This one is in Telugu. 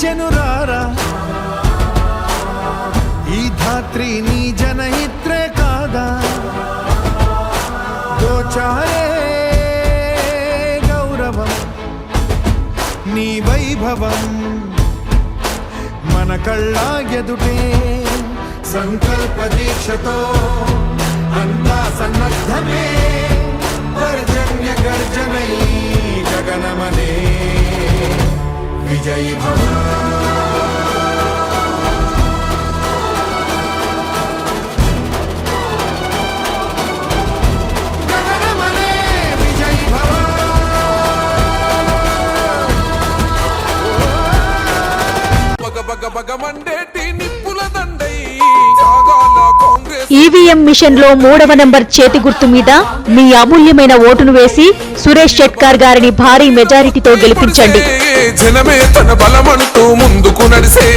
జనురారా ఈ ధాత్రి నీ జనహిత్రే కాదా దోచారే గౌరవం నీ వైభవం మన కళ్ళ ఎదుటే సంకల్ప దీక్షతో అంతా సన్నద్ధమే పర్జన్య గర్జనై గగనమనే విజయీ భవ ఈవీఎం మిషన్ లో 3వ నంబర్ చేతి గుర్తు మీద మీ అమూల్యమైన ఓటును వేసి సురేష్ షెట్కార్ గారిని భారీ మెజారిటీతో గెలిపించండి. జనమే తన బలమంటూ ముందుకు నడిసే